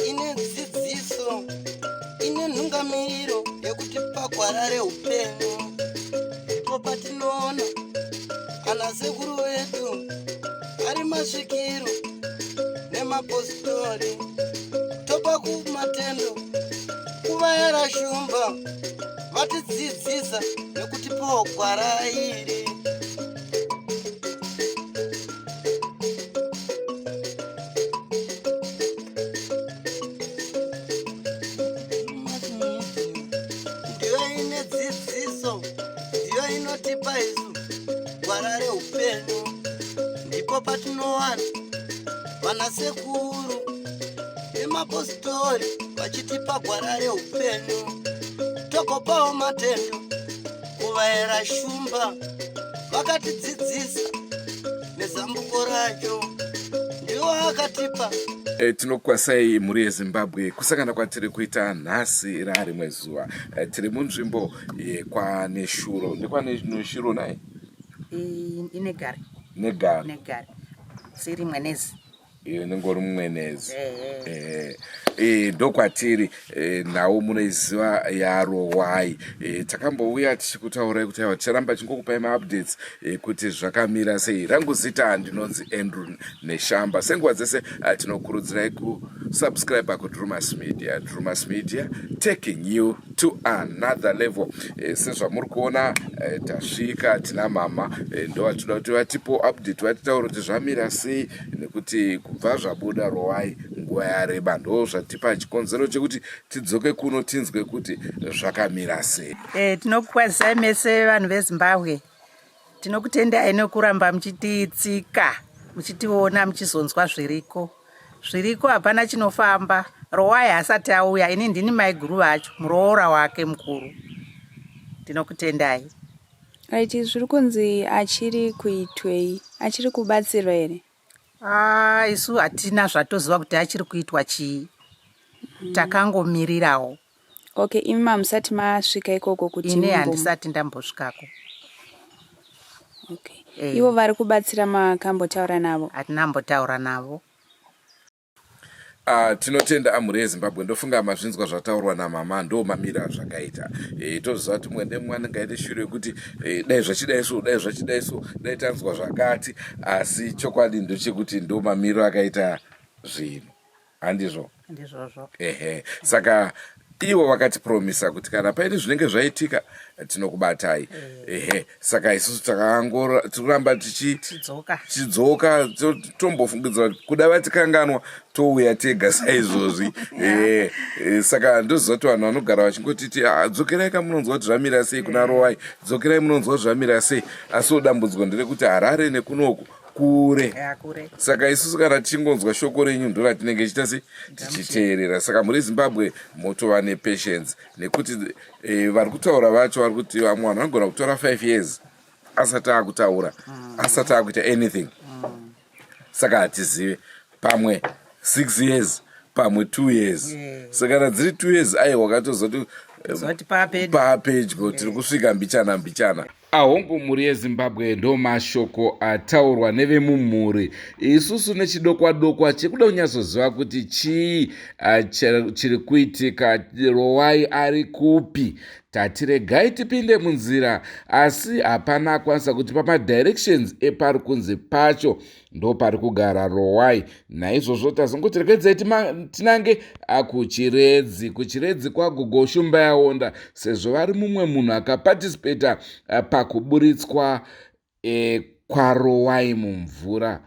ine dzidziso ine nhungamiriro yekuti pagwara reupenyu ndipo patinoona ana sekuru vedu ari masvikiro nemapositori topa kumatendo kuvayara shumba vatidzidzisa nekutipawo gwara iri. Ndiyo ine dzidziso, ndiyo inotipa isu gwara reupenyu, ndipo patinowana vanasekuru nemapositori vachitipa gwara reupenyu, togopawo matendo kuvayera shumba vakatidzidzisa nezambuko racho, ndiwo akatipa. Tinokwasai muri yeZimbabwe kusangana kwatiri kuita nhasi rari mwezuva. Tiri munzvimbo kwaNeshuro. NdekwaNeshuro naye? Inegari. Negari. Siri mwenezi. Iyo nengori mumwenezi. Ndokwatiri nawo munoiziva yaRowai. Takambouya tichikutaurai kuti ticharamba chingokupai maupdates kuti zvakamira sei. Rangu zita ndinonzi Andrew Neshamba. Senguva dzese tinokurudzirai kusubscribe kuDrewmas Media. Drewmas Media taking you to another level. Sezvamuri kuona tasvika tina mama ndo tinoda kuti vatipo update vatitaura kuti zvamira sei nekuti kubva zvabuda Rowai nguva yareba ndo zvatipa chikonzero chekuti tidzoke kuno tinzwe kuti zvakamira sei. Tinokukwazisai mese vanhu veZimbabwe. Tinokutendai nekuramba muchititsika, muchitiona, muchizonzwa zviriko hapana chinofamba. Rowai asati auya, ini ndini maiguru vacho, muroora wake mukuru. Tinokutendai. Right, zviri kunzi achiri kuitwei, achiri kubatsirwa here? Isu hatina zvatoziva kuti achiri kuitwa chii. Takangomirirawo. Okay, imi hamusati masvika ikoko kuti ine handisati ndambosvikako. Okay. Ivo vari kubatsira makambotaura navo? Hatinambotaura navo. Tinotenda amuri yeZimbabwe. Ndofunga mazvinzwa zvataurwa namama ndo mamira zvakaita. Toziva kuti mumwe nemumwe anenge aine shure yekuti dai zvachidaiso dai tanzwa zvakati, asi chokwadi ndochekuti ndo mamiro akaita zvinhu. Handizvo? Handizvozvo. Saka ivo vakatipromisa kuti kana paine zvinenge zvaitika tinokubatai. Saka isusu takuramba tichidzoka tombofungidzira kuti kuda vatikanganwa touya tega saizvozvi. Saka ndoziva kuti vanhu vanogara vachingotiti dzokerai kamunonzwa kuti zvamira sei kuna Rowai, dzokerai munonzwa kuti zvamira sei, asi dambudziko nderekuti Harare nekunoku kure. Saka isusu kana tichingonzwa shoko renyu ndo ratinenge tichiteerera. Saka muri Zimbabwe motova nepatience nekuti vari kutaura vacho vari kuti vamwe vanhu vanogona kutora 5 years asati akutaura, asati akuita anything. Saka hatizive, pamwe 6 years, pamwe 2 years. Saka kana dziri 2 years wakatozoti papedyo tiri kusvika mbichana. Ahongu muri yeZimbabwe ndo mashoko ataurwa nevemumhuri. Isusu nechidokwa chekuda kunyazoziva kuti chii chiri kuitika, Rowai ari kupi, tatiregai tipinde munzira, asi hapana akwanisa kuti pamadirections epari kunze pacho ndo pari kugara Rowai. Naizvozvo tazongotirekedzai tinange kuchiredzi kwagogo shumba yaonda, sezvo vari mumwe munhu akapatisipeta pakuburitswa kwaRowai mumvura.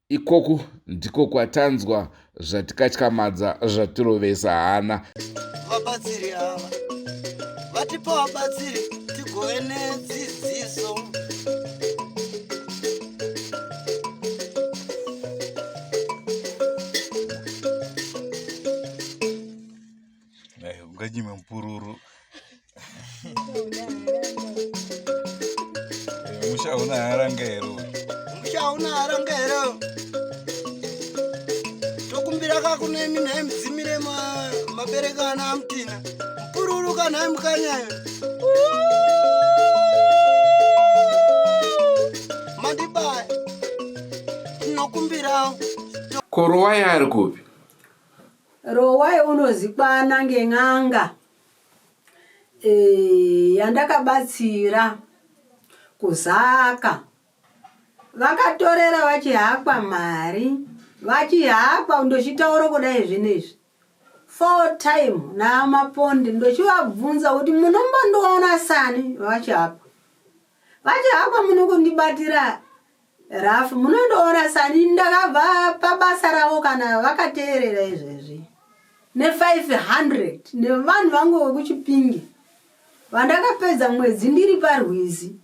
Ikoku ndiko kwatanzwa zvatikatyamadza zvatirovesa hana. Vabatsiri ava vatipa vabatsiri tigove nedzidziso. Unganyime mpururu. Mushaona harangero. Tokumbira kakune mina mdzimire mabereka ana amtina. Mpururu kana mkanyayo. Ko Rowai ari kupi? Rowai unozikwana ngen'anga yandakabatsira kuzaka. Vakatorera vachihakwa mari, vachihakwa ndochitaura kudai zvinezvi 4 time naamaponde ndochivabvunza kuti munombondiona sani vachihakwa. Vachihakwa munokundibatira rafu munondoona sani ndakabva pabasa ravo kana vakateerera izvezvi ne500 nevanhu vangu vekuchipingi vandakapedza mwedzi ndiri parwizi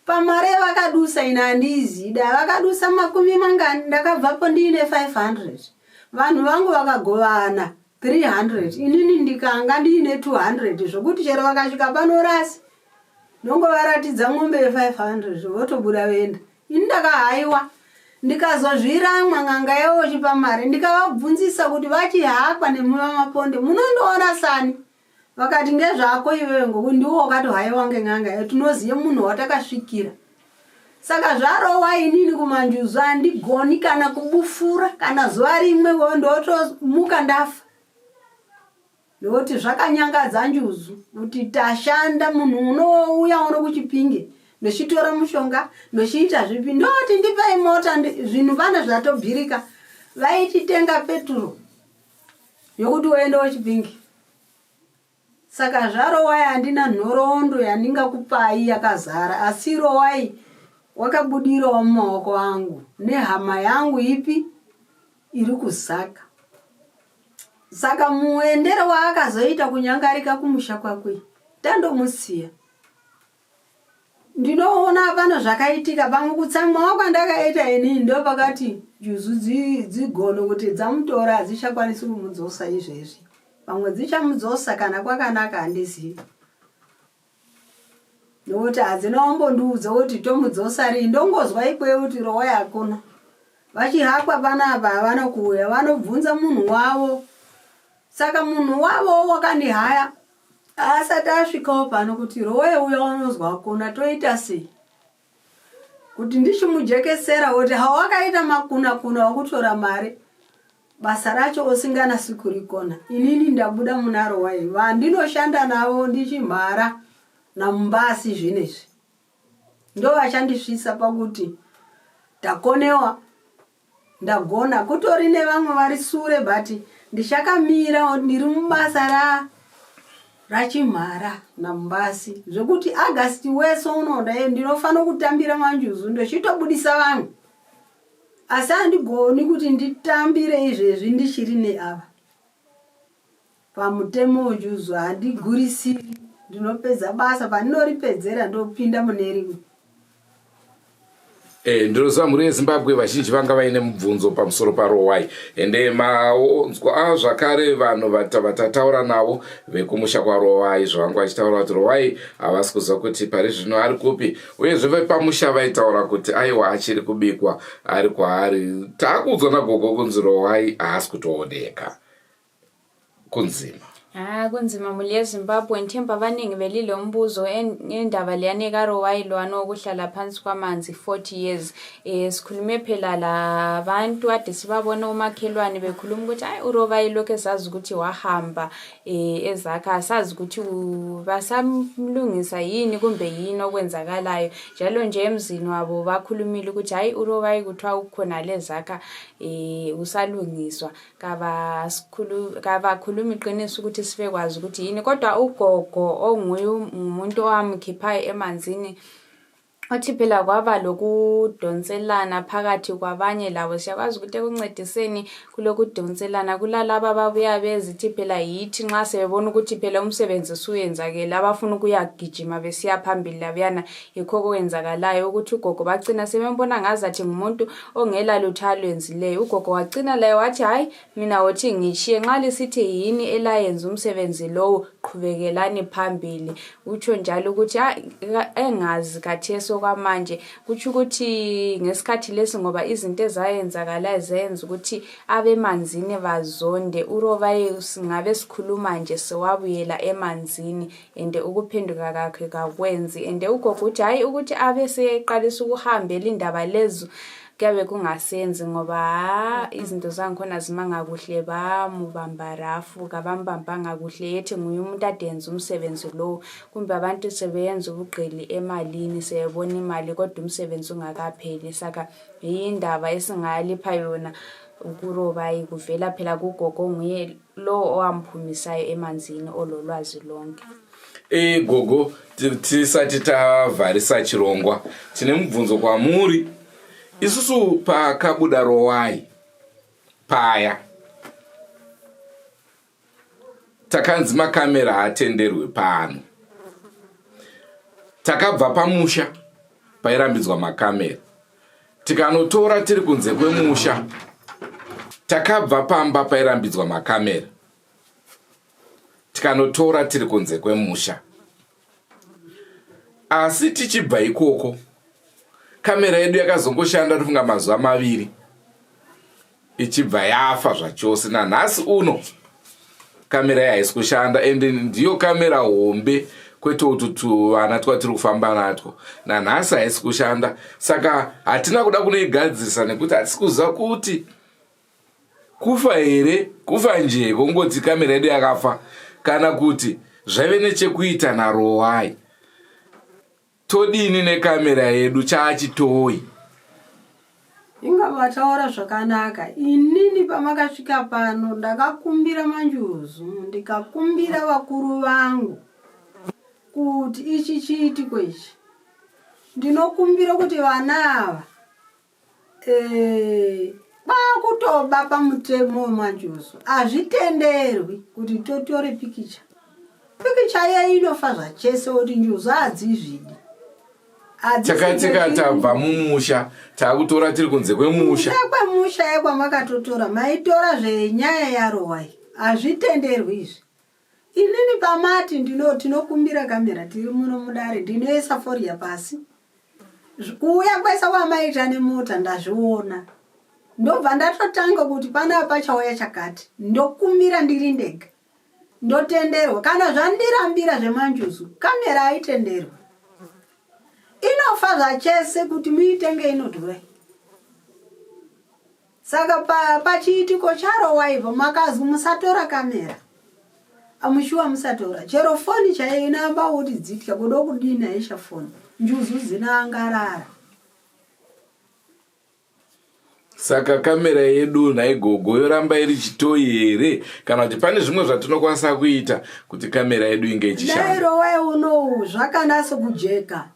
pamare vakadusa ina handizi da vakadusa makumi mangani ndakabvapo ndiine 500 vanhu vangu vakagovana 300 inini ndikanga ndiine 200 zvokuti chero vakasvika panorasi nongovaratidza mombe ye500 votobuda venda. Ini ndakahaiwa ndikazozviramwa ng'anga yavo chipamare ndikavabvunzisa kuti vachihakwa nemumamaponde munondoona sani. Vakati ngezvako iwewe ngokuti ndiwo wakatohaiwa ngeng'anga yetinoziye munhu watakasvikira. Saka zvaRowai inini kumanjuzu handigoni kana kubufura kana zuva rimwe ndotomuka ndafa. Ndokuti zvakanyangadza njuzu kuti tashanda munhu unouya uno kuchipinge ndochitora mushonga ndochiita zvipi ndoti ndipai mota zvinhu vana zvatobhirika vaititenga peturo yokuti uende kuchipinge. Saka zvaRowai handina nhoroondo yandingakupai yakazara asi Rowai wakabudirawo mumaoko angu nehama yangu ipi iri kuzaka. Saka muendero waakazoita kunyangarika kumusha kwakwe tandomusiya. Ndinoona pano zvakaitika pamwe kutsamwa kwandakaita inini ndo pakati juzu dzigone kuti dzamutora hadzishakwanisi kumudzosa izvezvi. Pamwe dzichamudzosa kana kwakanaka handizivi. Nokuti hadzinaombondiudza kuti tomudzosa rii ndongozwa ikweyo kuti Rowai hakuna. Vachihakwa panapa havana kuuya vanobvunza munhu wavo. Saka munhu wavo wakandihaya asati asvikawo pano kuti Rowai uya unozwa hakuna toita sei. Kuti ndichimujekesera kuti hawakaita makuna wokutora mari basa racho usinganasi kurikona. Inini ndabuda muna Rowai vandinoshanda navo ndichimhara namumbasi zvinezvi. Ndo vachandisvisa pakuti takonewa ndagona kutori nevamwe vari sure bhati ndichakamira ndiri mubasa rachimhara namumbasi zvokuti Agasti wese unoda ndinofanira kutambira manjuzu ndochitobudisa vanhu. Asi handigoni kuti nditambire izvezvi ndichiri neava. Pamutemo wejuzu handigurisiri ndinopedza basa pandinoripedzera ndopinda mune rimwe. Ndinoziva mhuri yeZimbabwe vazhinji vanga vaine mubvunzo pamusoro paRowai ende maonzwa zvakare vanhu vatataura navo vekumusha kwaRowai zvavanga vachitaura kuti Rowai havasi kuziva kuti pari zvino ari kupi uyezve vepamusha vaitaura kuti aiwa achiri kubikwa ari kwaari. Taakuudzwa nagogo kunzi Rowai haasi kutooneka kunzima. Kunzima mhuri yeZimbabwe ndithemba abaningi belile umbuzo endaba leyana kaRowai lo anokuhlala phansi kwamanzi 40 years. Sikhulume phela labantu ade sibabona umakhelwane bekhuluma ukuthi hayi uRowai lokho esazi ukuthi wahamba ezakha asazi ukuthi basamlungisa yini kumbe yini okwenzakalayo. Njalo nje emzini wabo bakhulumile ukuthi hayi uRowai kuthiwa ukhona lezakha usalungiswa. Kabakhuluma iqiniso ukuthi sibekwazi ukuthi yini kodwa ugogo onguye umuntu owamkhiphayo emanzini othi phela kwaba lokudonselana phakathi kwabanye labo siyakwazi ukuthi ekuncediseni kulokudonselana kulalabo ababuya bezithi phela yithi nxa sebebona ukuthi phela umsebenzi usuyenzakele abafuna ukuyagijima besiya phambili labiyana yikho kwenzakalayo ukuthi ugogo bagcina sebembona ngazathi ngumuntu ongela lutho alwenzileyo. Ugogo wagcina laye wathi hayi mina wothi ngishiye nxa lisithi yini elayenza umsebenzi lowo qhubekelani phambili. Utsho njalo ukuthi engazi khatheso kwamanje kuthi ukuthi ngesikhathi lesi ngoba izinto ezayenzakala zenza ukuthi abemanzini bazonde uRowai singabe sikhuluma nje sewabuyela emanzini ende ukuphenduka kakhe kakwenzi ende ugogo uthi hayi ukuthi abe seyeqalisa ukuhambela indaba lezo kuyabe kungasenzi ngoba izinto zangikhona zimanga kuhle bamubamba rafu kabambambanga kuhle yethi nguye umuntu adenza umsebenzi lo kumbe abantu sebenza ubugqili emalini sebona imali kodwa umsebenzi ungakapheli saka yindaba esingayalipha yona ukuRowai kuvela phela kugogo nguye lo owamphumisa emanzini ololwazi lonke. Gogo tisati tavarisa chirongwa tine mubvunzo kwamuri. Isusu pakabuda Rowai paya takanzi makamera hatenderwe pano. Takabva pamusha pairambidzwa makamera tikanotora tiri kunze kwemusha. Takabva pamba pairambidzwa makamera tikanotora tiri kunze kwemusha. Asi tichibva ikoko kamera yedu yakazongoshanda tofunga mazuva 2 ichibva yafa zvachose. Nanhasi uno kamera yaisi kushanda ende ndiyo kamera hombe kwete utuvana twatiri kufamba natwo. Nanhasi haisi kushanda saka hatina kuda kunoigadzirisa nekuti hatisi kuziva kuti kufa here kufa nje kungoti kamera yedu yakafa kana kuti zvaive nechekuita naRowai. Todini nekamera yedu chaachitoi. Inga vataura zvakanaka. Inini pamakasvika pano ndakakumbira Manjuzu ndikakumbira vakuru vangu kuti ichi chiitiko ichi. Ndinokumbira kuti vana ava kutoba pamutemo Manjuzu hazvitenderwi kuti totore pikicha. Pikicha ye inofa zvachese kuti Njuzu hadzizvidi. Takatika tabva mumusha takutora tiri kunze kwemusha. Kwemusha yekwamakatotora maitora zvenyaya yaRowai hazvitenderwi izvi. Inini pamati tinokumbira kamera tiri muno mudare ndinoisa foria pasi. Kuuya kwesa kwamaita nemota ndazviona. Ndobva ndatotanga kuti panapa chauya chakati. Ndokumbira ndiri ndega. Ndotenderwa kana zvandirambira zveManjuzu kamera haitenderwi. Inofa zvachese kuti muitenge inodhura. Saka pachiitiko chaRowai makazi musatora kamera. Amushuwa musatora. Chero foni chaiyo inamba kuti dzitya kuda kudini aisha foni. Njuzu zinaangarara. Saka kamera yedu naigogo yoramba iri chitoi here kana kuti pane zvimwe zvatinokwanisa kuita kuti kamera yedu inge ichishanda. Rowai uno zvakanasa kujeka.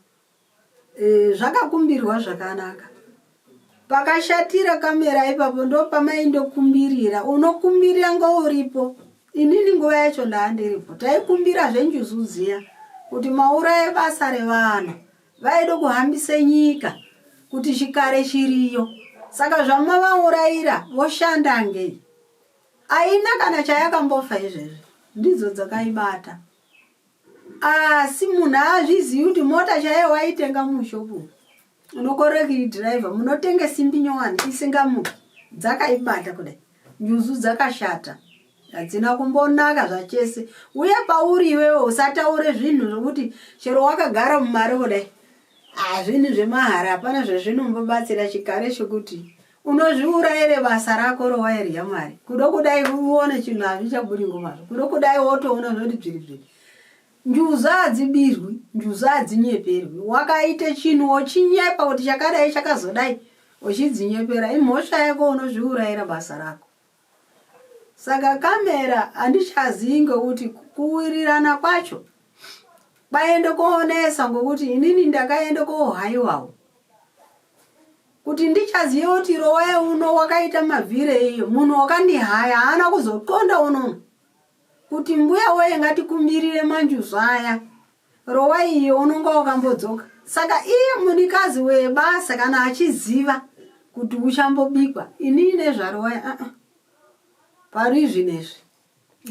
Zvakakumbirwa zvakanaka. Pakashatira kamera ipapo ndo pamaindokumbirira. Unokumbirira ngauripo. Inini nguva yacho ndaandiripo. Taikumbira zvenjuzu ziya kuti mauraye basa revana vaide kuhambise nyika kuti chikare chiriyo. Saka zvamavaurayira voshanda ngei. Aina kana chayakambofa izvezvi. Ndidzo dzakaibata. Asi munhu azvizivi kuti mota chaiyo waitenga mushopu. Unokorera kuidhiraivha munotenge simbi nyowani isingamuki. Dzakaibata kudai. Njuzu dzakashata. Hadzina kumbonaka zvachese. Uye pauri iwewe usataure zvinhu zvokuti chero wakagara mumari kudai. Zvinhu zvemahara hapana zvezvinombobatsira chikare chokuti unozviurayire basa rako Rowai yamari. Kudo kudai uone chinhu hazvichabudi ngomazvo. Kudo kudai wotoona zvoti bviri. Njuzu hadzibirwi, njuzu hadzinyeperwi. Wakaite chinhu wochinyepa kuti chakadai chakazodai uchidzinyepera. Imhosva yako unozviurayira basa rako. Saka kamera handichazivi ngokuti kuwirirana kwacho baende koonesa ngokuti inini ndakaende kohaiwawo. Kuti ndichazive kuti Rowai uno wakaita mavhire iyo munhu wakandihaya haana kuzoqonda unono. Kuti mbuya weye ngatikumbirire Manjuzu aya. Rowai iyo unonga wakambodzoka. Saka iye munikazi webasa kana achiziva kuti uchambobikwa. Inini nezvaRowai pari zvinezvi.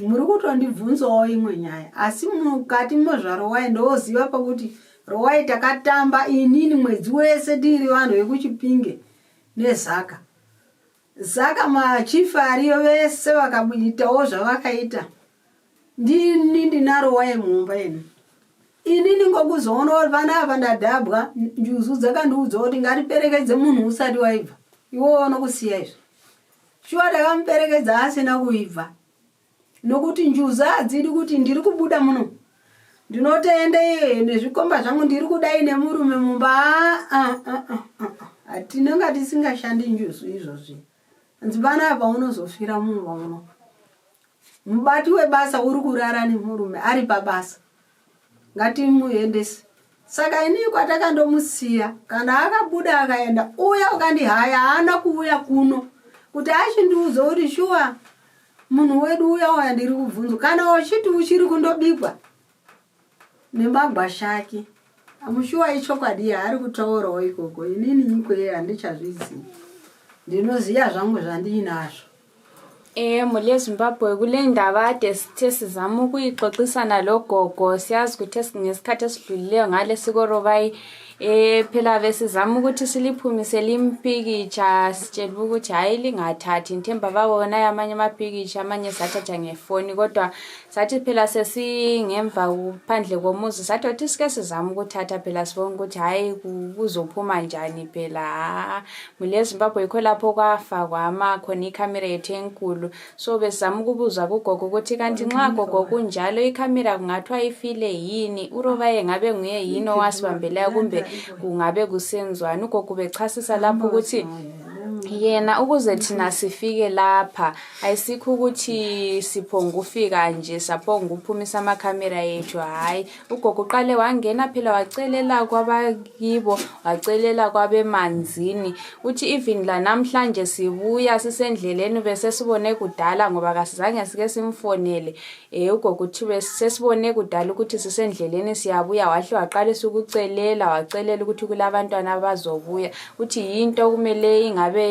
Muri kutondibvunzawo imwe nyaya. Asi mukati mozvaRowai ndoziva pakuti Rowai takatamba inini mwedzi wese tiri vanhu vekuchipinge nezaka. Zaka machifu ariyo vese vakaitawo zvavakaita. Ndini ndinaRowai mumba ino. Inini ngokuzoona vana ava ndadhabwa Njuzu dzakandiudza kuti ngatiperekedze munhu usati waibva. iwo nokusiya izvo. Shuwa ndakamuperekedza asina kuibva. Nokuti njuzu adzidi kuti ndiri kubuda muno. Ndinotoende nezvikomba zvangu ndiri kudai nemurume mumba. Atinenge tisingashandi njuzu izvozvi. Nzibana apa unozofira mumba muno. Mubati webasa uri kurara nemurume ari pabasa. Ngatimuendese. Saka ini kwatakandomusiya kana akabuda akaenda uya ukandihaya haana kuuya kuno kuti achindiudza kuti shuwa munhu wedu uya waya ndiri kubvunza kana uchiti uchiri kundobikwa nemagwasha ake amushuwa ichokwadi yaari kutaurawo ikoko inini ikweyo handichazvizivi ndinoziya zvangu zvandinazvo. Muli eZimbabwe kule ndaba ade sithe sizama ukuyixoxisana lo gogo siyazi ukuthi ngesikhathi esidlulileyo ngale siko Rowai phela besizama ukuthi siliphumise limpikitsha sitshela ukuthi hayi lingathathi Nthemba babona amanye amapikitsha amanye sathatha ngefoni kodwa sathi phela sesingemva kuphandle komuzi sathi wathi sike sizama ukuthatha phela sibona ukuthi hayi kuzophuma njani phela muli eZimbabwe ikho lapho kwafakwa khona ikhamera yethu enkulu so besizama ukubuza kugogo ukuthi kanti nxa gogo kunjalo ikhamera kungathwa ifile yini uRowai ngabe nguye yini owasibambela kumbe kungabe kusenzwani ugogo bechasisa lapho ukuthi yena ukuze thina sifike lapha ayisikho ukuthi siphonga ufika nje saphonga uphumisa amakhamera yethu hayi ugogo uqale wangena phela wacelela kwabakibo wacelela kwabemanzini uthi even la namhlanje sibuya sisendleleni bese sibone kudala ngoba kasizange sike simfonele ugogo uthi sesibone kudala ukuthi sisendleleni siyabuya wahle waqalisa ukucelela wacelela ukuthi kulabantwana abazobuya uthi yinto kumele ingabe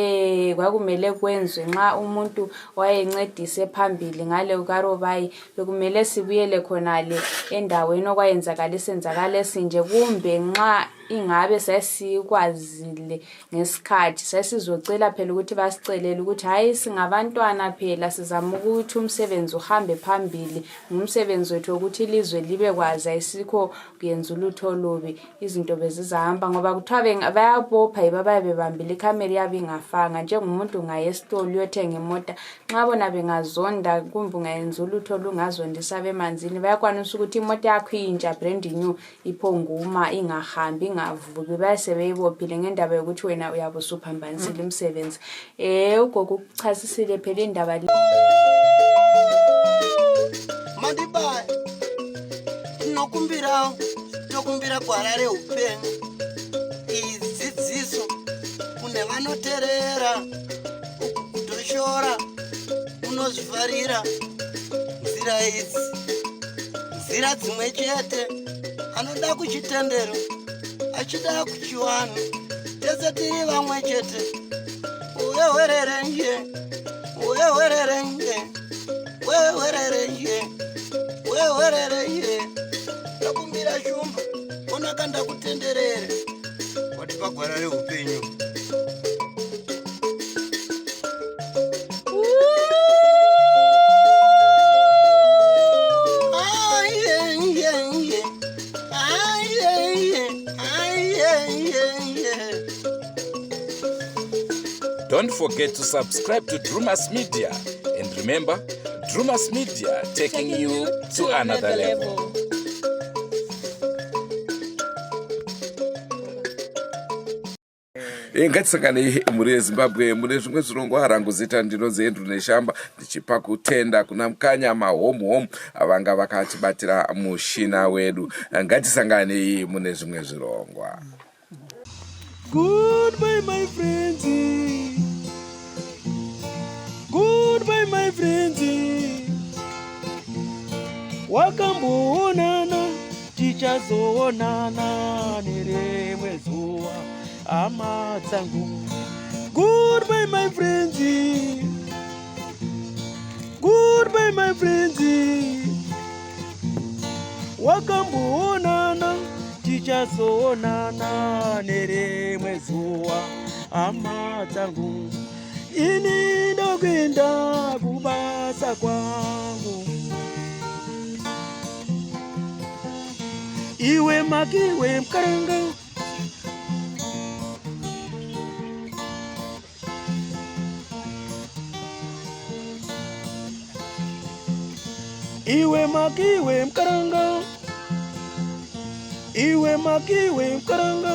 kwakumele kwenzwe nxa umuntu wayencedise phambili ngale uRowai bekumele sibuyele khonale endaweni okwayenzakala isenzakala esinje kumbe nxa ingabe sesikwazile ngesikhathi sesizocela phela ukuthi basicelele ukuthi hayi singabantwana phela sizama ukuthi umsebenzi uhambe phambili umsebenzi wethu ukuthi ilizwe libe kwazi ayisikho kuyenza ulutho olubi izinto bezizahamba ngoba kuthiwa bayabopha ibabaye bebambile ikhamera yabo ingafanga njengomuntu ngaye esitolo uyothenga imoto nxa bona bengazonda kumbe ungayenza ulutho olungazondisa bemanzini bayakwanisa ukuthi imoto yakho intsha brand new iphonguma ingahambi ngavuki base beyibophile ngendaba yokuthi wena uyabe usuphambanisile umsebenzi ugogo ukuchasisile phela indaba le Mandiba nokumbira gwara reupenyu idzidziso kune vanoteerera kutoshora unozvivharira nzira idzi nzira dzimwe chete anoda kuchitendero achida kuchiwana tese tiri vamwe chete uyewererenje ndakumbira shumba onaka ndakutenderere wati pagwara reupenyu Don't forget to subscribe to Drewmas Media. And remember, Drewmas Media taking you to another level. Ngatisangane muri eZimbabwe mune zvimwe zvirongo haranguzita ndinonzi Andrew Neshamba ndichipa kutenda kuna mukanya mahome avanga vakatibatira mushina wedu. Ngatisangane mune zvimwe zvirongwa. Goodbye my friends. Goodbye my friends. Wakamboonana tichazoonana nerimwe zuva hama dzangu. Goodbye my friends. Goodbye my friends. Wakamboonana tichazoonana nerimwe zuva hama dzangu. Ini ndokwenda kubasa kwangu. Iwe makiwe mkaranga. Iwe makiwe mkaranga. Iwe makiwe mkaranga.